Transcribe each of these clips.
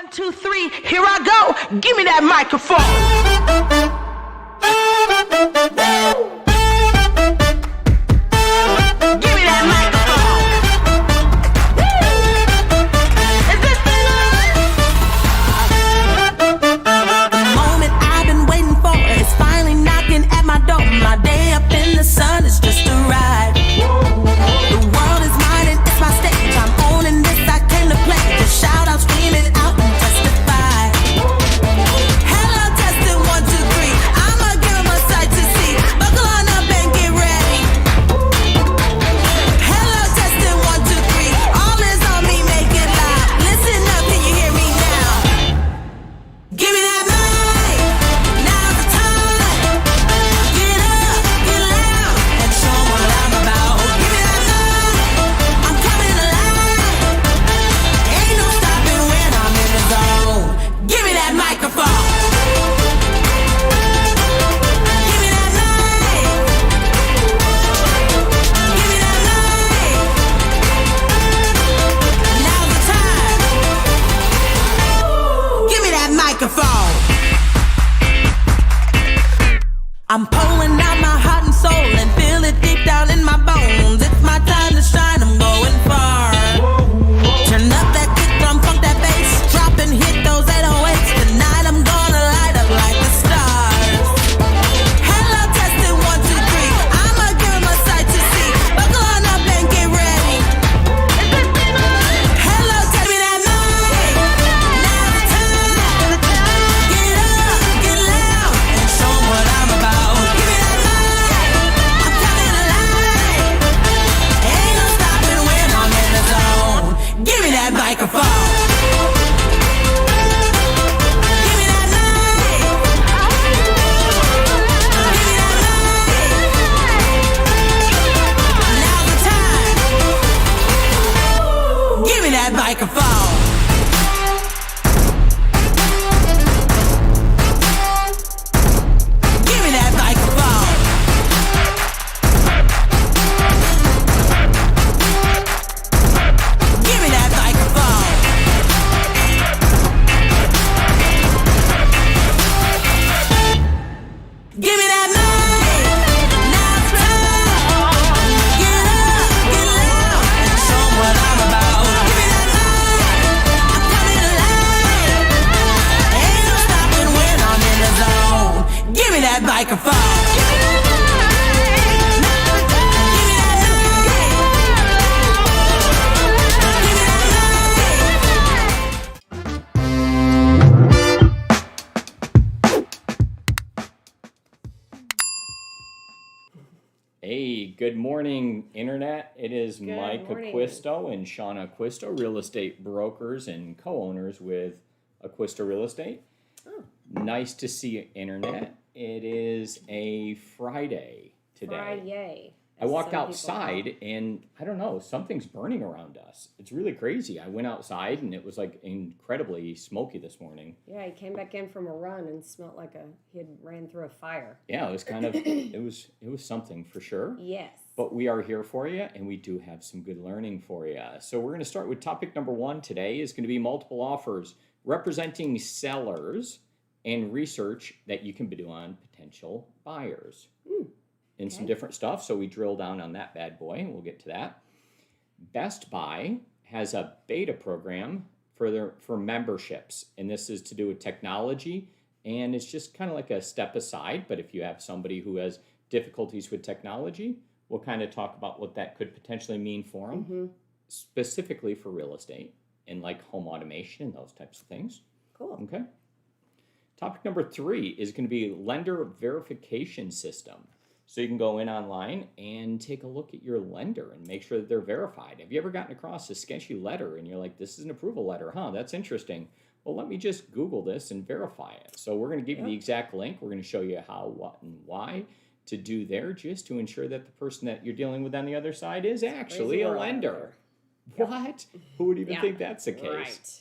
1, 2, 3, here I go. Give me that microphone. Give me that microphone. Is this the moment I've been waiting for is finally knocking at my door. My day up in the sun is just a ride. The world is mine and it's my stage. I'm owning this, I came to play. Just shout out, scream it out and testify. Hello, testing 1, 2, 3. I'ma give 'em a sight to see. Buckle on up and get ready. Hello, testing 1, 2, 3. All is on me, make it loud. Listen up, can you hear me now? Give me that mic. Now's the time. Get up, get loud, and show 'em what I'm about. Give me that mic. I'm coming alive. Ain't no stopping when I'm in the zone. Give me that microphone. Give me that mic. Give me that mic. Now's the time. Give me that microphone. I'm pulling out my heart and soul and feel it deep down in my bones. It's my time to shine, I'm going far. Turn up that kick drum, funk that bass, drop and hit those 808s. Tonight I'm gonna light up like the stars. Hello, testing 1, 2, 3. I'ma give 'em a sight to see. Buckle on up and get ready. Hello, tell me that mic. Now the time. Get up, get loud, and show 'em what I'm about. Give me that mic. I'm coming alive. Ain't no stopping when I'm in the zone. Give me that microphone. Give me that mic. Give me that mic. Now's the time. Give me that microphone. Give me that microphone. Give me that microphone. Give me that mic. Now it's time. Get up, get loud, and show 'em what I'm about. Give me that mic. I'm coming alive. Ain't no stopping when I'm in the zone. Give me that microphone. Give me that mic. Now it's time. Give me that mic. Give me that Hey, good morning, Internet. It is Mike morning. Acquisto and Shana Acquisto, real estate brokers and co-owners with Acquisto Real Estate. Oh. Nice to see you, Internet. It is a Friday today. Friday. I walked outside and I don't know, something's burning around us. It's really crazy. I went outside and it was like incredibly smoky this morning. Yeah, he came back in from a run and smelled like he had ran through a fire. Yeah, it was kind of, it was something for sure. Yes. But we are here for you, and we do have some good learning for you. So we're going to start with topic number 1 today is going to be multiple offers, representing sellers and research that you can do on potential buyers. And some different stuff, so we drill down on that bad boy, and we'll get to that. Best Buy has a beta program for memberships, and this is to do with technology, and it's just kind of like a step aside, but if you have somebody who has difficulties with technology, we'll kind of talk about what that could potentially mean for them, specifically for real estate and like home automation and those types of things. Cool. Okay. Topic number 3 is going to be lender verification system. So you can go in online and take a look at your lender and make sure that they're verified. Have you ever gotten across a sketchy letter and you're like, this is an approval letter, huh? That's interesting. Well, let me just Google this and verify it. So we're going to give you the exact link. We're going to show you how, what, and why to do there just to ensure that the person that you're dealing with on the other side is actually a lender. What? Who would even think that's the case? Right.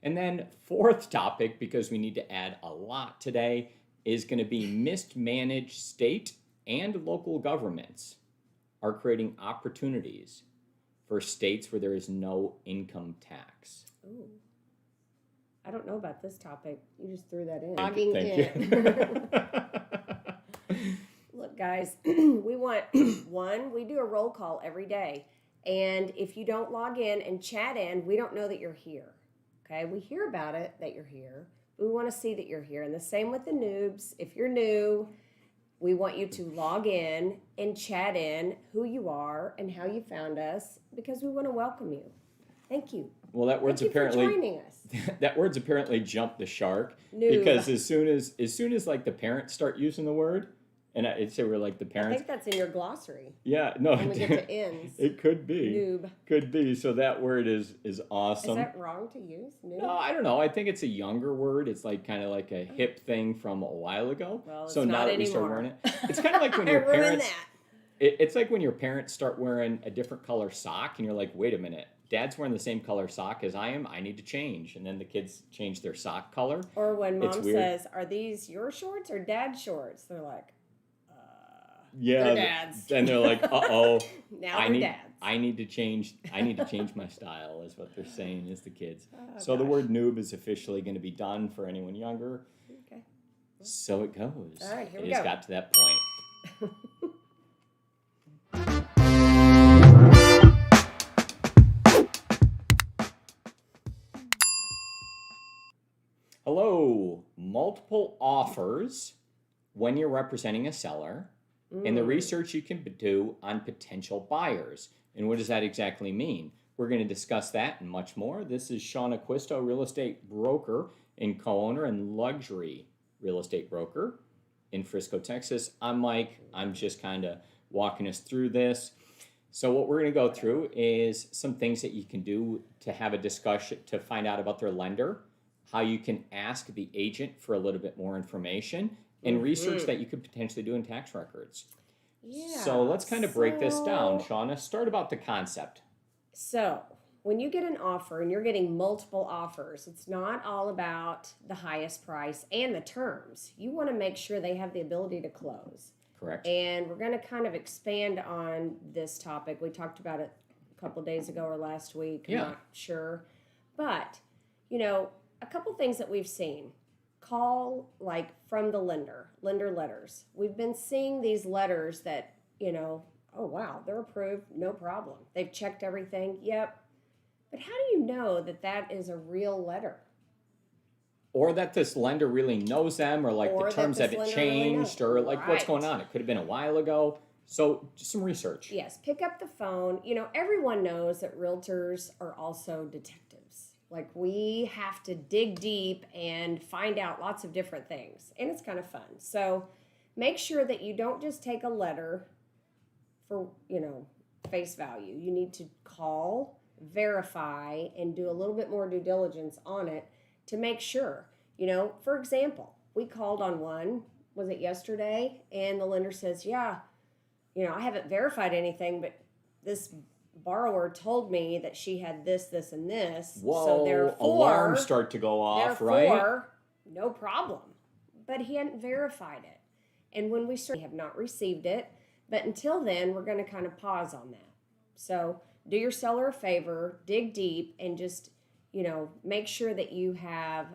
And then 4th topic, because we need to add a lot today, is going to be mismanaged state and local governments are creating opportunities for states where there is no income tax. Ooh. I don't know about this topic. You just threw that in. Thank you. Look, guys, we want we do a roll call every day. And if you don't log in and chat in, we don't know that you're here. Okay? We hear about it that you're here. We want to see that you're here. And the same with the noobs. If you're new, we want you to log in and chat in who you are and how you found us, because we want to welcome you. Thank you. Well, that word's Thank you apparently for joining us. that word's apparently jumped the shark. Noob. Because as soon as like the parents start using the word, and I'd say we're like the I parents. think that's in your glossary. Yeah, no, When we get to ends. it could be. Noob. Could be. So that word is awesome. Is that wrong to use? Noob? No, I don't know. I think it's a younger word. It's like kind of like a hip thing from a while ago. Well, it's so now not that we start anymore. wearing it, it's kind of like when I your ruined parents. that. It's like when your parents start wearing a different color sock, and you're like, wait a minute, Dad's wearing the same color sock as I am. I need to change, and then the kids change their sock color. Or when It's Mom weird. says, "Are these your shorts or Dad's shorts?" They're like, Yeah, They're Dad's. Then they're like, uh-oh, "Now I they're need Dad's." I need to change my style, is what they're saying, is the kids. Oh, So the gosh. word noob is officially going to be done for anyone younger. Okay. So it goes. All right, here we It has go. got to that point. Hello, multiple offers when you're representing a seller, and the research you can do on potential buyers. And what does that exactly mean? We're going to discuss that and much more. This is Shana Acquisto, real estate broker and co-owner and luxury real estate broker in Frisco, Texas. I'm Mike. I'm just kind of walking us through this. So what we're going to go through is some things that you can do to have a discussion, to find out about their lender, how you can ask the agent for a little bit more information, and research that you could potentially do in tax records. Yeah. So let's kind of break this down, so- Shauna. Start about the concept. So, when you get an offer and you're getting multiple offers, it's not all about the highest price and the terms. You want to make sure they have the ability to close. Correct. And we're going to kind of expand on this topic. We talked about it a couple of days ago or last week. Yeah. I'm not sure. But, you know, a couple things that we've seen. Call like from the lender letters. We've been seeing these letters that, you know, oh, wow, they're approved, no problem. They've checked everything, yep. But how do you know that that is a real letter? Or that this lender really knows them, or like Or the that terms this have it lender really changed, knows. or like what's Right. going on. It could have been a while ago. So just some research. Yes, pick up the phone. You know, everyone knows that realtors are also detectives. Like, we have to dig deep and find out lots of different things, and it's kind of fun. So make sure that you don't just take a letter for, you know, face value. You need to call, verify, and do a little bit more due diligence on it to make sure. You know, for example, we called on one, was it yesterday? And the lender says, yeah, you know, I haven't verified anything, but this borrower told me that she had this, this, and this. Whoa, so therefore, alarms start to go off, right? therefore, no problem. But he hadn't verified it. And when we have not received it, but until then, we're going to kind of pause on that. So do your seller a favor, dig deep, and just, you know, make sure that you have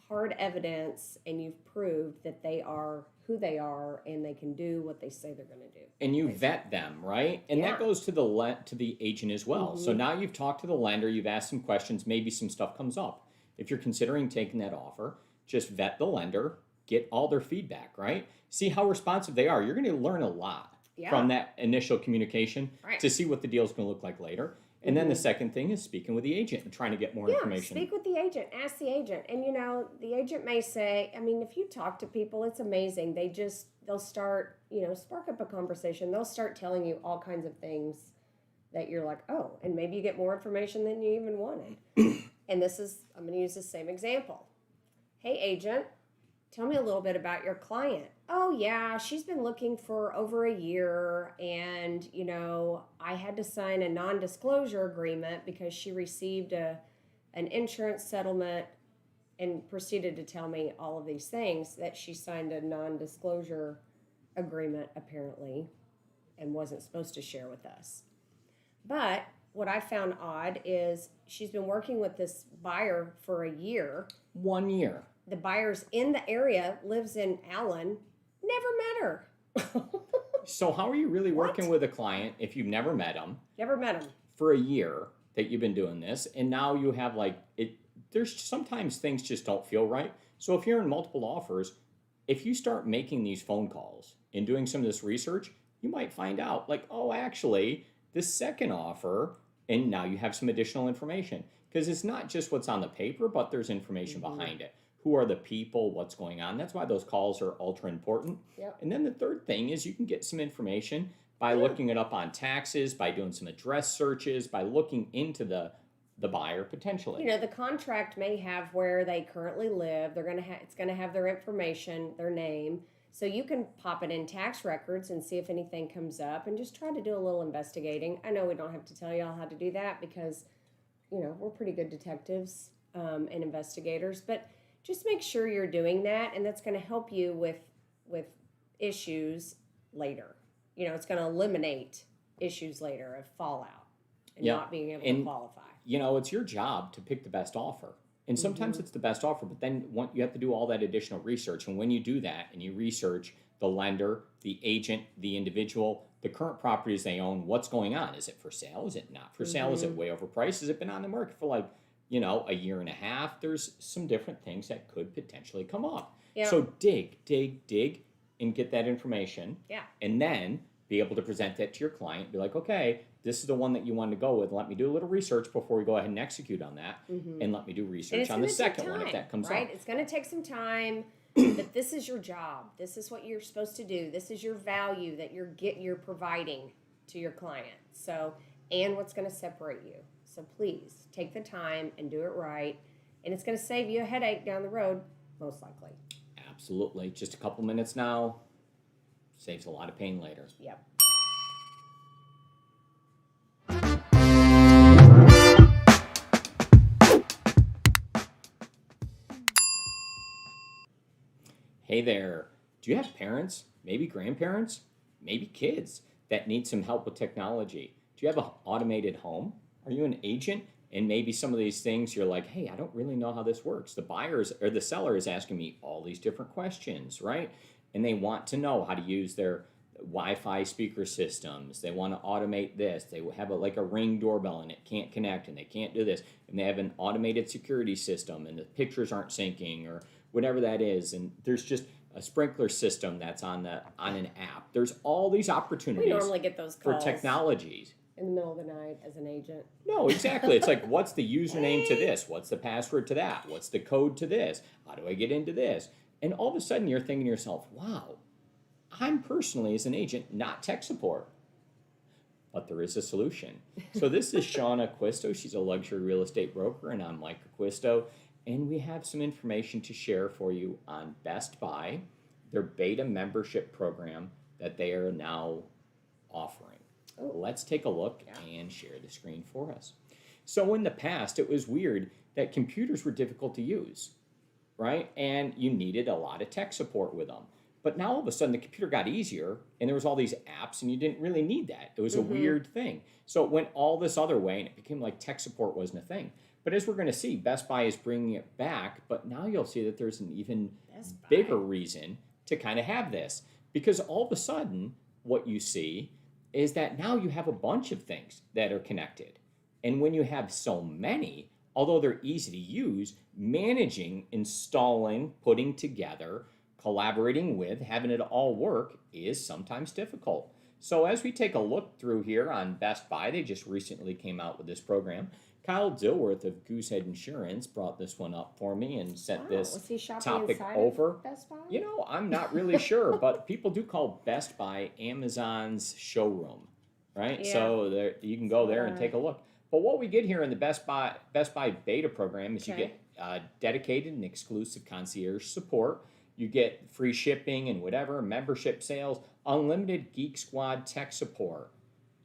hard evidence and you've proved that they are who they are and they can do what they say they're going to do. And you vet them, right? And that Yeah. Mm-hmm. goes to the agent as well. So now you've talked to the lender, you've asked some questions, maybe some stuff comes up. If you're considering taking that offer, just vet the lender, get all their feedback, right? See how responsive they are. You're going to learn a lot from that initial communication Right. to see what the deal's going to look like later. And then the second thing is speaking with the agent and trying to get more information. Speak with the agent. Ask the agent. And, you know, the agent may say, I mean, if you talk to people, it's amazing. They'll start, you know, spark up a conversation. They'll start telling you all kinds of things that you're like, oh, and maybe you get more information than you even wanted. And I'm going to use the same example. Hey, agent, tell me a little bit about your client. Oh, yeah, she's been looking for over a year, and, you know, I had to sign a non-disclosure agreement because she received an insurance settlement, and proceeded to tell me all of these things, that she signed a non-disclosure agreement, apparently, and wasn't supposed to share with us. But what I found odd is she's been working with this buyer for a year. 1 year. The buyer's in the area, lives in Allen, never met her. So how are you really working with a client if you've never met them Never met him. for a year that you've been doing this, and now you have like it? There's sometimes things just don't feel right. So if you're in multiple offers, if you start making these phone calls and doing some of this research, you might find out like, oh, actually, this second offer, and now you have some additional information because it's not just what's on the paper, but there's information behind it. Who are the people? What's going on? That's why those calls are ultra important. Yep. And then the third thing is you can get some information by looking it up on taxes, by doing some address searches, by looking into the buyer potentially. You know, the contract may have where they currently live. They're gonna it's gonna have their information, their name. So you can pop it in tax records and see if anything comes up, and just try to do a little investigating. I know we don't have to tell y'all how to do that because, you know, we're pretty good detectives and investigators, but just make sure you're doing that, and that's going to help you with issues later. You know, it's going to eliminate issues later of fallout and not being able to qualify. You know, it's your job to pick the best offer. And sometimes it's the best offer, but then you have to do all that additional research. And when you do that and you research the lender, the agent, the individual, the current properties they own, what's going on? Is it for sale? Is it not for sale? Is it way overpriced? Has it been on the market for like, you know, a year and a half? There's some different things that could potentially come up. Yeah. So dig, and get that information. Yeah. And then be able to present that to your client. Be like, okay, this is the one that you wanted to go with. Let me do a little research before we go ahead and execute on that. And let me do research on the second one if that comes up. It's going to take some time. But this is your job. This is what you're supposed to do. This is your value that you're providing to your client. So, and what's going to separate you. So please take the time and do it right. And it's going to save you a headache down the road, most likely. Absolutely. Just a couple minutes now saves a lot of pain later. Yep. Hey there. Do you have parents, maybe grandparents, maybe kids that need some help with technology? Do you have an automated home? Are you an agent? And maybe some of these things you're like, hey, I don't really know how this works. The buyers or the seller is asking me all these different questions, right? And they want to know how to use their Wi-Fi speaker systems. They want to automate this. They have like a Ring doorbell and it can't connect and they can't do this. And they have an automated security system and the pictures aren't syncing or whatever that is. And there's just a sprinkler system that's on an app. There's all these opportunities. We normally get those calls for technologies. in the middle of the night as an agent. No, exactly. It's like, what's the username to this? What's the password to that? What's the code to this? How do I get into this? And all of a sudden you're thinking to yourself, wow, I'm personally as an agent not tech support. But there is a solution. So this is Shana Acquisto. She's a luxury real estate broker, and I'm Mike Acquisto. And we have some information to share for you on Best Buy, their beta membership program that they are now offering. Let's take a look and share the screen for us. So in the past, it was weird that computers were difficult to use, right? And you needed a lot of tech support with them. But now all of a sudden the computer got easier and there was all these apps and you didn't really need that. It was a weird thing. So it went all this other way and it became like tech support wasn't a thing. But as we're going to see, Best Buy is bringing it back. But now you'll see that there's an even bigger reason to kind of have this. Because all of a sudden what you see is that now you have a bunch of things that are connected. And when you have so many, although they're easy to use, managing, installing, putting together, collaborating with, having it all work is sometimes difficult. So as we take a look through here on Best Buy, they just recently came out with this program. Kyle Dilworth of Goosehead Insurance brought this one up for me and sent this topic over. Best Buy? You know, I'm not really sure, but people do call Best Buy Amazon's showroom, right? Yeah. So there, you can go there and take a look. But what we get here in the Best Buy beta program is you get dedicated and exclusive concierge support. You get free shipping and whatever, membership sales, unlimited Geek Squad tech support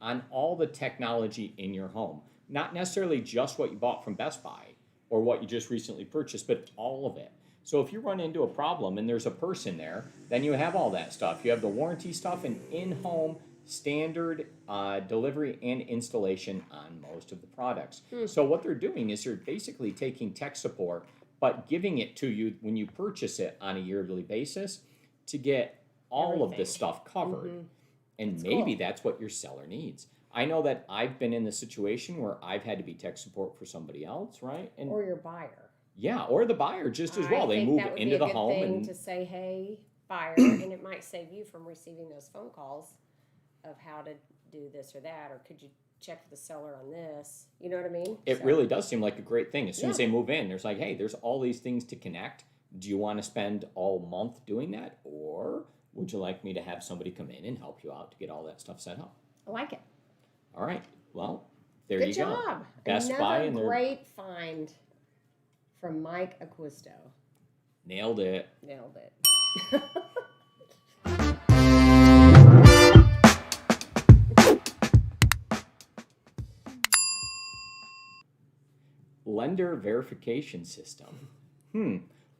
on all the technology in your home. Not necessarily just what you bought from Best Buy or what you just recently purchased, but all of it. So if you run into a problem and there's a person there, then you have all that stuff. You have the warranty stuff and in-home standard delivery and installation on most of the products. So what they're doing is they're basically taking tech support, but giving it to you when you purchase it on a yearly basis to get all of the stuff covered. And maybe that's what your seller needs. I know that I've been in the situation where I've had to be tech support for somebody else, right? And Or your buyer. yeah, or the buyer just as well. They move into the home thing and to say, hey, buyer, and it might save you from receiving those phone calls of how to do this or that, or could you check with the seller on this? You know what I mean? it really does seem like a great thing. As soon as they move in, there's like, hey, there's all these things to connect. Do you want to spend all month doing that? Or would you like me to have somebody come in and help you out to get all that stuff set up? I like it. All right. Well, there Good you job. go. Best Buy and Another their great find from Mike Acquisto. nailed it. Nailed it. Lender verification system.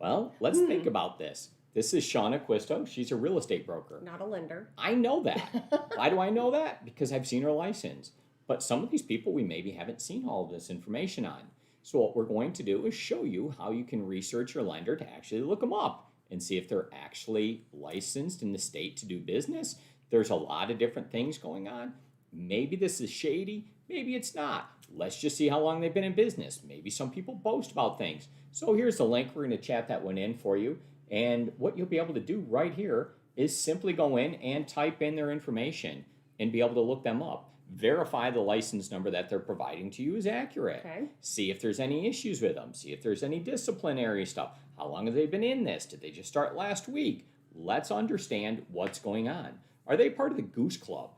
Well, let's think about this. This is Shana Acquisto. She's a real estate broker. Not a lender. I know that. Why do I know that? Because I've seen her license. But some of these people we maybe haven't seen all of this information on. So what we're going to do is show you how you can research your lender to actually look them up and see if they're actually licensed in the state to do business. There's a lot of different things going on. Maybe this is shady. Maybe it's not. Let's just see how long they've been in business. Maybe some people boast about things. So here's the link. We're going to chat that one in for you. And what you'll be able to do right here is simply go in and type in their information and be able to look them up. Verify the license number that they're providing to you is accurate. Okay. See if there's any issues with them. See if there's any disciplinary stuff. How long have they been in this? Did they just start last week? Let's understand what's going on. Are they part of the Goose Club?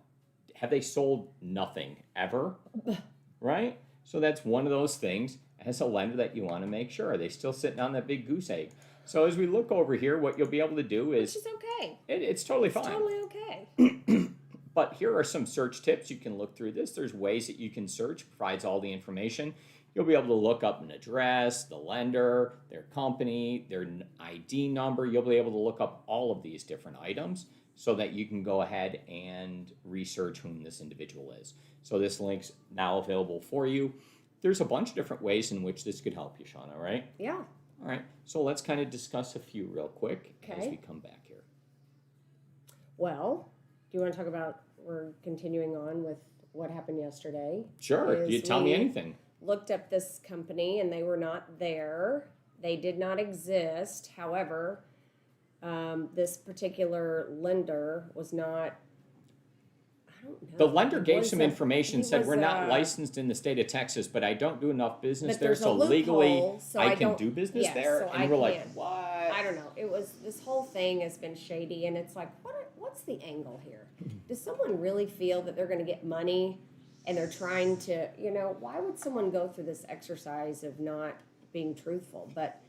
Have they sold nothing ever? Right? So that's one of those things as a lender that you want to make sure. Are they still sitting on that big goose egg? So as we look over here, what you'll be able to do is... Which is okay. It's totally fine. Totally okay. But here are some search tips. You can look through this. There's ways that you can search. Provides all the information. You'll be able to look up an address, the lender, their company, their ID number. You'll be able to look up all of these different items so that you can go ahead and research whom this individual is. So this link's now available for you. There's a bunch of different ways in which this could help you, Shana, right? Yeah. All right. So let's kind of discuss a few real quick as we come back here. Well, do you want to talk about, we're continuing on with what happened yesterday? Sure. You tell me anything. Looked up this company and they were not there. They did not exist. However, this particular lender was not, I don't know. The lender gave Was some a- information, he said was we're not a- licensed in the state of Texas, but I don't do enough business But there, there's a so legally loophole, so I I can don't- do business yes, there. so And I we're like, can. what? I don't know. It was, this whole thing has been shady, and it's like, what's the angle here? Does someone really feel that they're going to get money, and they're trying to, why would someone go through this exercise of not being truthful? But,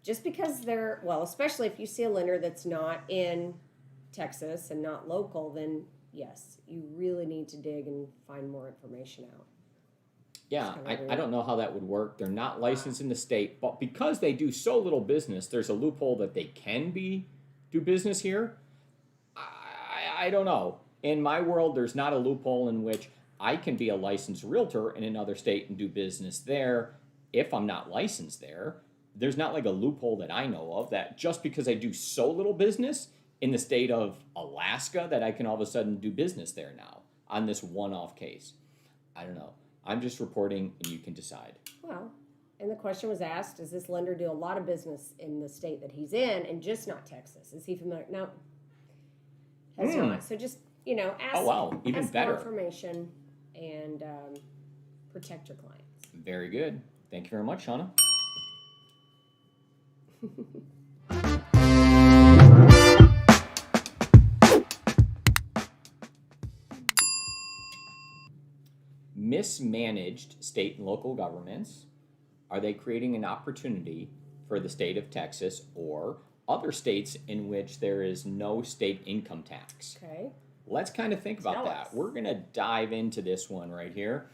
just because they're, well, especially if you see a lender that's not in Texas and not local, then yes, you really need to dig and find more information out. Yeah, kinda I don't know how that would work. They're not licensed in the state, but because they do so little business, there's a loophole that they can do business here. I don't know. In my world, there's not a loophole in which I can be a licensed realtor in another state and do business there if I'm not licensed there. There's not like a loophole that I know of that just because I do so little business in the state of Alaska that I can all of a sudden do business there now on this one-off case. I don't know. I'm just reporting and you can decide. Well, and the question was asked, does this lender do a lot of business in the state that he's in and just not Texas? Is he familiar? No. Has not. So just, ask, Oh, wow. Even ask better. more information and protect your clients. Very good. Thank you very much, Shana. Mismanaged state and local governments. Are they creating an opportunity for the state of Texas or other states in which there is no state income tax? Okay. Let's kind of think about Tell that. us. We're going to dive into this one right here.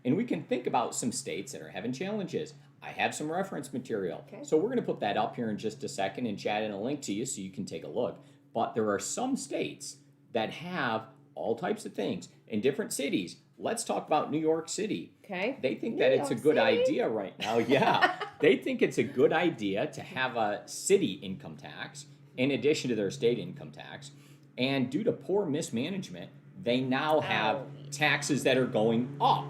And we can think about some states that are having challenges. I have some reference material. Okay. So we're going to put that up here in just a second and chat in a link to you so you can take a look. But there are some states that have all types of things in different cities. Let's talk about New York City. Okay. They think New that it's a York good City? idea right now. Yeah. They think it's a good idea to have a city income tax in addition to their state income tax. And due to poor mismanagement, they now have taxes that are going up.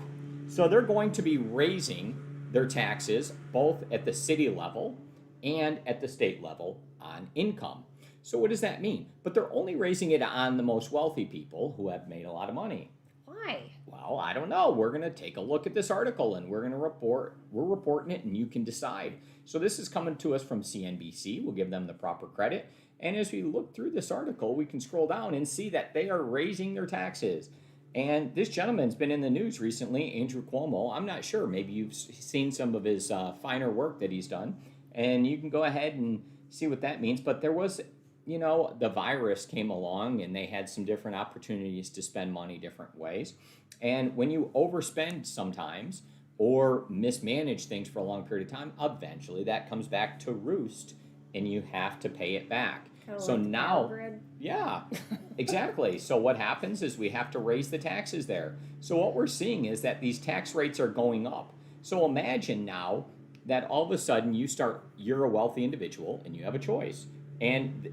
So they're going to be raising their taxes both at the city level and at the state level on income. So what does that mean? But they're only raising it on the most wealthy people who have made a lot of money. Why? Well, I don't know. We're going to take a look at this article and we're reporting it and you can decide. So this is coming to us from CNBC. We'll give them the proper credit. And as we look through this article, we can scroll down and see that they are raising their taxes. And this gentleman's been in the news recently, Andrew Cuomo. I'm not sure. Maybe you've seen some of his finer work that he's done. And you can go ahead and see what that means. But there was, the virus came along and they had some different opportunities to spend money different ways. And when you overspend sometimes or mismanage things for a long period of time, eventually that comes back to roost and you have to pay it back. Kinda So like the now, power grid. yeah, exactly. So what happens is we have to raise the taxes there. So what we're seeing is that these tax rates are going up. So imagine now that all of a sudden you're a wealthy individual and you have a choice. And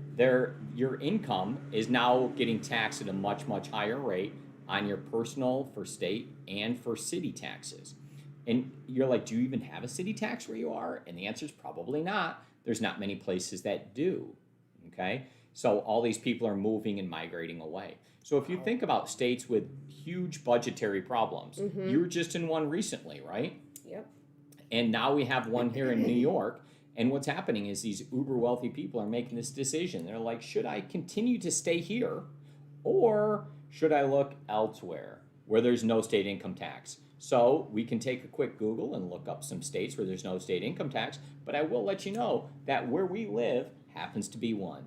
your income is now getting taxed at a much, much higher rate on your personal, for state, and for city taxes. And you're like, do you even have a city tax where you are? And the answer is probably not. There's not many places that do. Okay? So all these people are moving and migrating away. So if you think about states with huge budgetary problems, you were just in one recently, right? Yep. And now we have one here in New York. And what's happening is these uber wealthy people are making this decision. They're like, should I continue to stay here or should I look elsewhere where there's no state income tax? So we can take a quick Google and look up some states where there's no state income tax. But I will let you know that where we live happens to be one.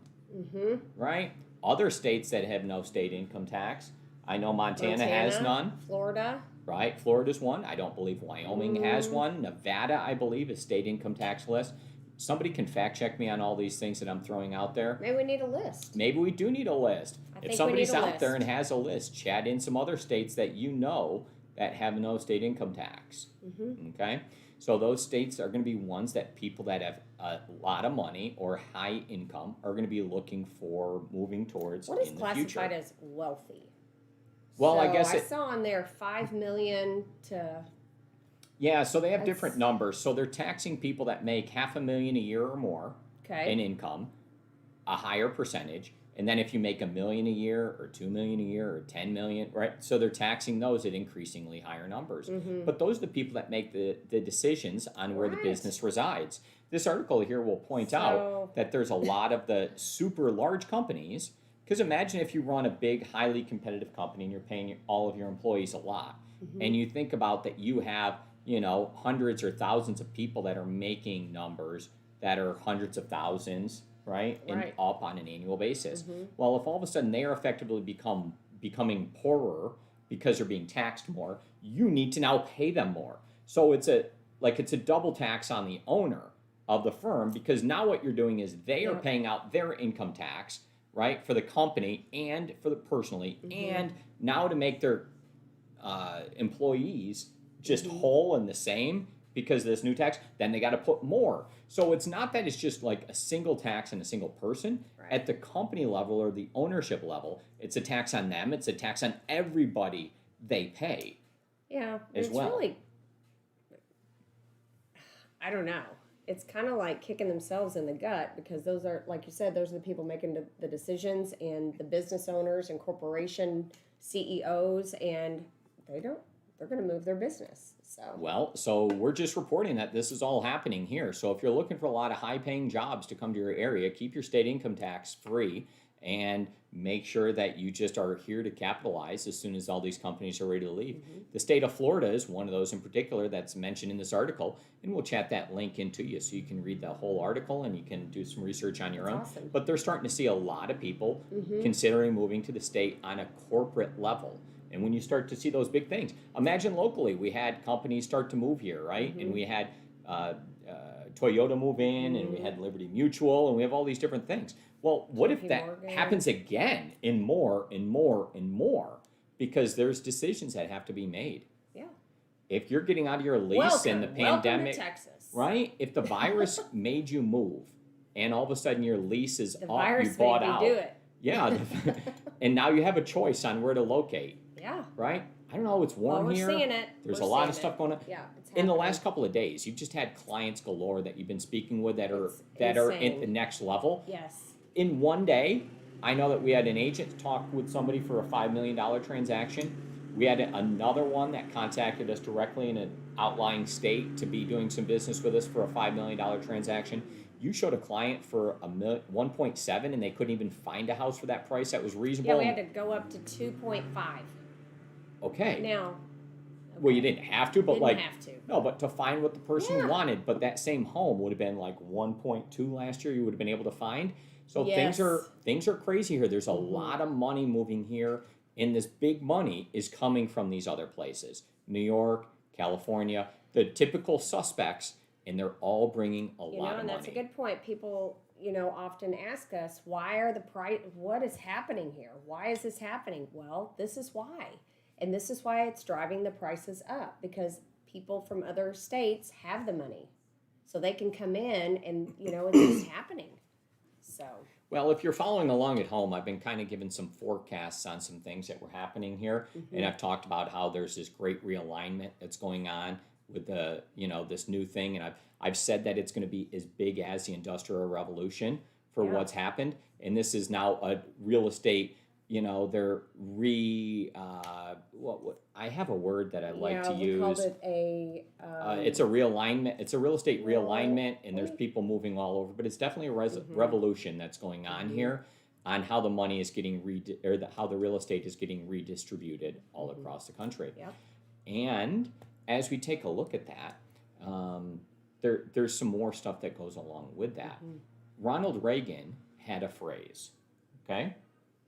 Right? Other states that have no state income tax, I know Montana has none. Florida. Right? Florida's one. I don't believe Wyoming has one. Nevada, I believe, is state income tax list. Somebody can fact check me on all these things that I'm throwing out there. Maybe we need a list. Maybe we do need a list. I If think somebody's we need a out there list. and has a list, chat in some other states that you know that have no state income tax. Okay? So those states are going to be ones that people that have a lot of money or high income are going to be looking for moving towards What is in the future. classified as wealthy? Well, so I guess I saw on there 5 million to. Yeah, so they have That's- different numbers. So they're taxing people that make $500,000 a year or more Okay. in income, a higher percentage. And then if you make $1 million a year or $2 million a year or 10 million, right? So they're taxing those at increasingly higher numbers. But those are the people that make the decisions on where the Right. business resides. This article here will point out that there's a lot of the super large companies. Because imagine if you run a big, highly competitive company and you're paying all of your employees a lot. And you think about that you have, hundreds or thousands of people that are making numbers that are hundreds of thousands, right? And Right. up on an annual basis. Well, if all of a sudden they are effectively becoming poorer because they're being taxed more, you need to now pay them more. So it's a double tax on the owner of the firm because now what you're doing is they are paying out their income tax, right, for the company and for the personally, and now to make their employees just whole and the same because of this new tax, then they got to put more. So it's not that it's just like a single tax on a single person. Right. At the company level or the ownership level, it's a tax on them. It's a tax on everybody they pay. Yeah. as It's well. really. I don't know. It's kind of like kicking themselves in the gut because those are, like you said, those are the people making the decisions and the business owners and corporation CEOs, and they're going to move their business. So we're just reporting that this is all happening here. So if you're looking for a lot of high-paying jobs to come to your area, keep your state income tax free and make sure that you just are here to capitalize as soon as all these companies are ready to leave. The state of Florida is one of those in particular that's mentioned in this article, and we'll chat that link into you so you can read the whole article and you can do some research on your own. Awesome. But they're starting to see a lot of people considering moving to the state on a corporate level. And when you start to see those big things, imagine locally we had companies start to move here, right? And we had Toyota move in, and we had Liberty Mutual, and we have all these different things. Well, what if JP that Morgan. happens again in more and more and more? Because there's decisions that have to be made. Yeah. If you're getting out of your lease and the pandemic, Welcome to Texas. right? If the virus made you move, and all of a sudden your lease is The up, virus you bought made me out. do it. Yeah, and now you have a choice on where to locate, Yeah. right? I don't know. It's warm Well, we're here. seeing it. There's We're a lot of seeing stuff it. going on. Yeah. It's In the happening. last couple of days, you've just had clients galore that you've been speaking with that are It's at insane. the next level. Yes. In one day, I know that we had an agent talk with somebody for a $5 million transaction. We had another one that contacted us directly in an outlying state to be doing some business with us for a $5 million transaction. You showed a client for 1.7, and they couldn't even find a house for that price that was reasonable. Yeah, we had to go up to 2.5. Okay. Now. Well, you didn't have to, but Didn't have to. no, but to find what the person Yeah. wanted. But that same home would have been like 1.2 last year. You would have been able to find. So Yes. things are crazy here. There's a lot of money moving here, and this big money is coming from these other places: New York, California, the typical suspects, and they're all bringing a lot of And money. that's a good point. People, often ask us, why are the price, what is happening here? Why is this happening? Well, this is why. And this is why it's driving the prices up, because people from other states have the money. So they can come in and, it's just happening. So, Well, if you're following along at home, I've been kind of giving some forecasts on some things that were happening here. And I've talked about how there's this great realignment that's going on with the, this new thing. And I've said that it's going to be as big as the Industrial Revolution for Yeah. what's happened. And this is now a real estate, they're what I have a word that I like to we use. called it a, It's a realignment. It's a real estate realignment, and there's people moving all over. But it's definitely a revolution that's going on here on how the money is getting how the real estate is getting redistributed all across the country. Yep. And as we take a look at that, there's some more stuff that goes along with that. Ronald Reagan had a phrase. Okay,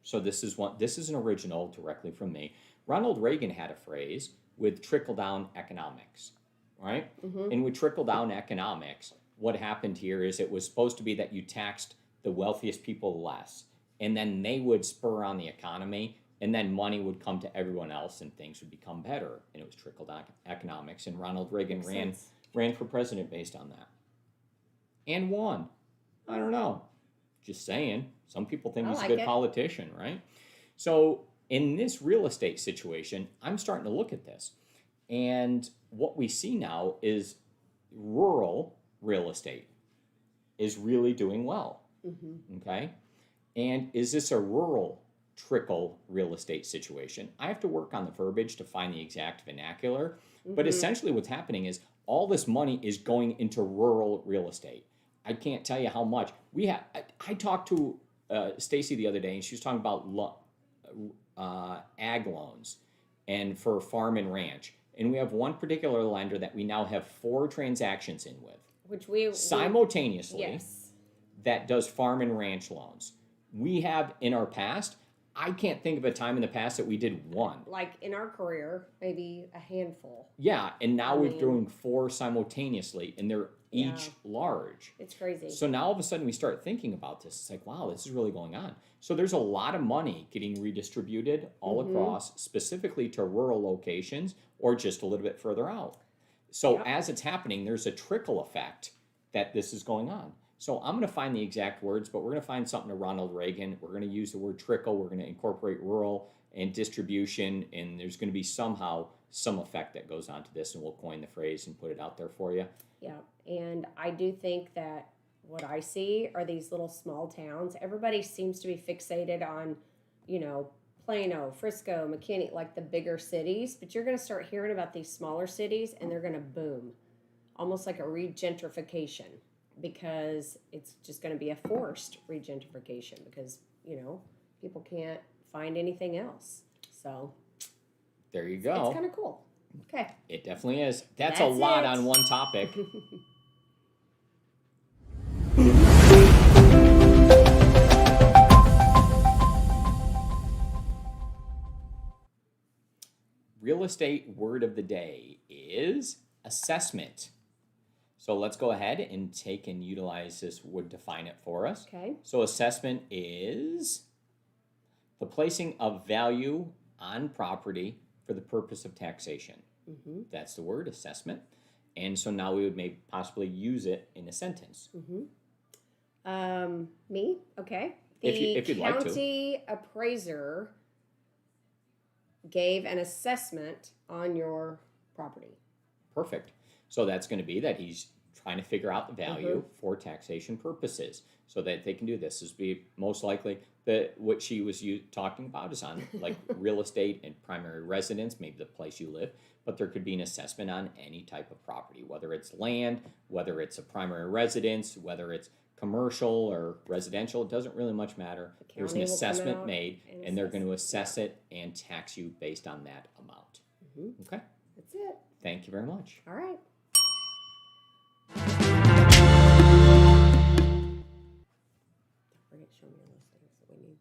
so this is an original directly from me. Ronald Reagan had a phrase with trickle-down economics, right? And with trickle-down economics, what happened here is it was supposed to be that you taxed the wealthiest people less, and then they would spur on the economy, and then money would come to everyone else, and things would become better. And it was trickle-down economics, and Ronald Reagan ran for president based on that, and won. I don't know, just saying. Some people think he's a good politician, right? So in this real estate situation, I'm starting to look at this. And what we see now is rural real estate is really doing well. Okay? And is this a rural trickle real estate situation? I have to work on the verbiage to find the exact vernacular. But essentially what's happening is all this money is going into rural real estate. I can't tell you how much. I talked to Stacey the other day, and she was talking about ag loans and for farm and ranch. And we have one particular lender that we now have 4 transactions in with. which we Simultaneously, yes. that does farm and ranch loans. We have in our past, I can't think of a time in the past that we did one. Like in our career, maybe a handful. Yeah, and now we're doing 4 simultaneously, and they're each large. It's crazy. So now all of a sudden we start thinking about this. It's like, wow, this is really going on. So there's a lot of money getting redistributed all across, specifically to rural locations or just a little bit further out. So as it's happening, there's a trickle effect that this is going on. So I'm going to find the exact words, but we're going to find something to Ronald Reagan. We're going to use the word trickle. We're going to incorporate rural and distribution, and there's going to be somehow some effect that goes on to this, and we'll coin the phrase and put it out there for you. Yeah, and I do think that what I see are these little small towns. Everybody seems to be fixated on, Plano, Frisco, McKinney, like the bigger cities, but you're going to start hearing about these smaller cities, and they're going to boom, almost like a regentrification, because it's just going to be a forced regentrification because, people can't find anything else. So there you go. it's kind of cool. Okay. It definitely is. That's a lot on one topic. Real estate word of the day is assessment. So let's go ahead and take and utilize this would define it for us. Okay. So assessment is the placing of value on property for the purpose of taxation. Mm-hmm. That's the word, assessment. And so now we would maybe possibly use it in a sentence. Mm-hmm. Me? Okay. If you'd like to. County appraiser gave an assessment on your property. Perfect. So that's going to be that he's trying to figure out the value for taxation purposes so that they can do this. This would be most likely that what she was talking about is on like real estate and primary residence, maybe the place you live, but there could be an assessment on any type of property, whether it's land, whether it's a primary residence, whether it's commercial or residential, it doesn't really much matter. There's an assessment made and they're going to assess it and tax you based on that amount. Okay? That's it. Thank you very much. All right. Show me your listings that we need.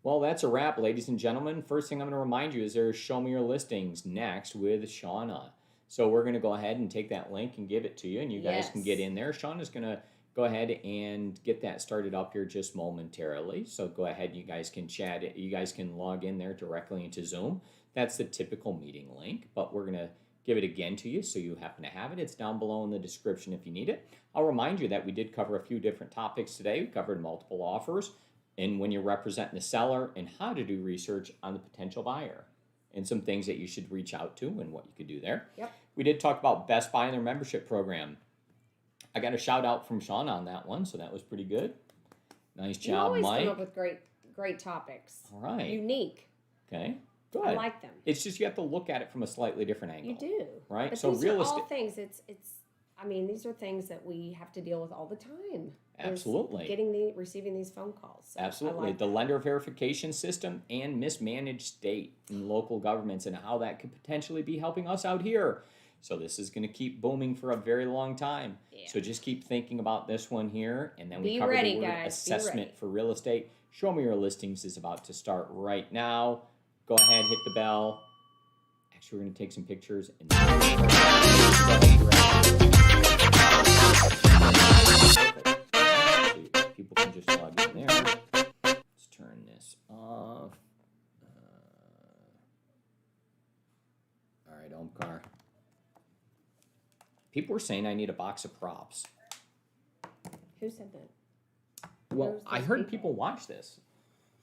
Well, that's a wrap, ladies and gentlemen. First thing I'm going to remind you is there's Show Me Your Listings next with Shana. So we're going to go ahead and take that link and give it to you, and you guys can get in there. Shana's going to go ahead and get that started up here just momentarily. So go ahead, you guys can chat. You guys can log in there directly into Zoom. That's the typical meeting link, but we're going to give it again to you so you happen to have it. It's down below in the description if you need it. I'll remind you that we did cover a few different topics today. We covered multiple offers and when you're representing the seller and how to do research on the potential buyer and some things that you should reach out to and what you could do there. Yep. We did talk about Best Buy and their membership program. I got a shout out from Shana on that one, so that was pretty good. Nice job, you always Mike. come up with great topics. All right. Unique. Okay. Good. I like them. It's just you have to look at it from a slightly different angle. You do. Right? But so these real are estate. all things. I mean, these are things that we have to deal with all the time. Absolutely. Receiving these phone calls. So Absolutely. The lender verification system and mismanaged state and local governments and how that could potentially be helping us out here. So this is going to keep booming for a very long time. Yeah. So just keep thinking about this one here. And then we cover the word assessment for real estate. Show Me Your Listings is about to start right now. Go ahead, hit the bell. Actually, we're going to take some pictures. And people can just log in there. Let's turn this off. All right, Omkar. People were saying I need a box of props. Who said that? Well, I heard people watch this.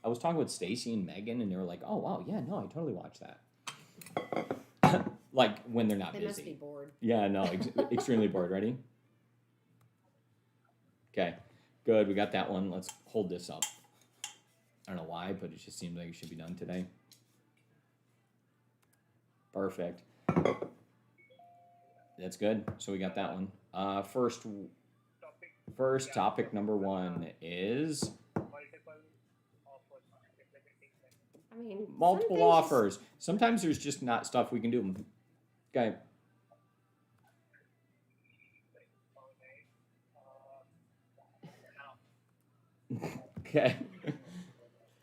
I was talking with Stacey and Megan, and they were like, "Oh wow, yeah, no, I totally watch that." Like when they're not busy. They must be bored. Yeah, no, extremely bored. Ready? Okay, good. We got that one. Let's hold this up. I don't know why, but it just seems like it should be done today. Perfect. That's good. So we got that one. First topic number one is multiple offers. Sometimes there's just not stuff we can do. Okay. Okay.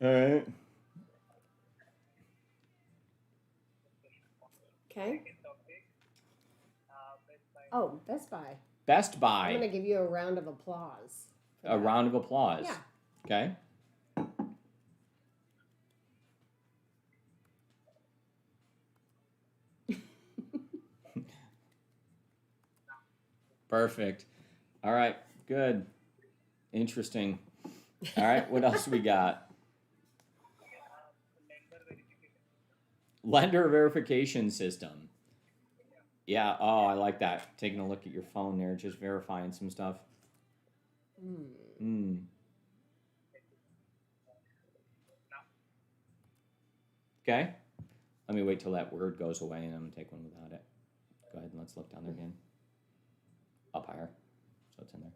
All right. Okay. Oh, Best Buy. Best Buy. I'm going to give you a round of applause. A round of applause. Yeah. Okay. Perfect. All right. Good. Interesting. All right. What else we got? Lender verification system. Yeah. Oh, I like that. Taking a look at your phone there, just verifying some stuff. Okay. Let me wait till that word goes away, and I'm gonna take one without it. Go ahead and let's look down there again. Up higher, so it's in there.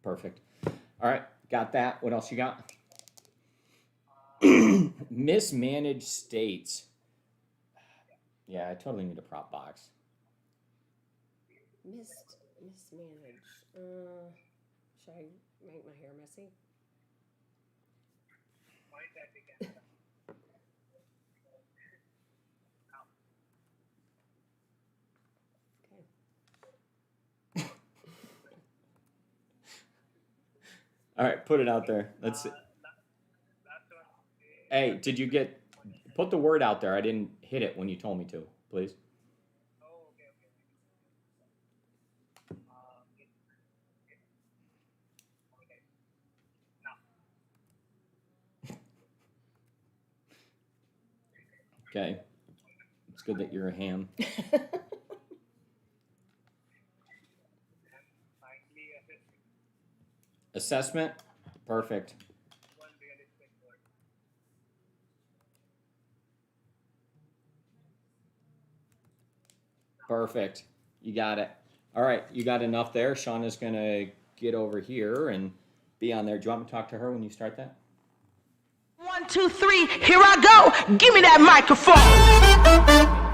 Perfect. All right, got that. What else you got? Mismanaged states. Yeah, I totally need a prop box. Mismanaged. Should I make my hair messy? All right, put it out there. Let's see. Hey, did you get? Put the word out there. I didn't hit it when you told me to. Please. Okay. It's good that you're a ham. Assessment. Perfect. Perfect. You got it. All right, you got enough there. Shauna's going to get over here and be on there. Do you want me to talk to her when you start that? 1, 2, 3, here I go. Give me that microphone.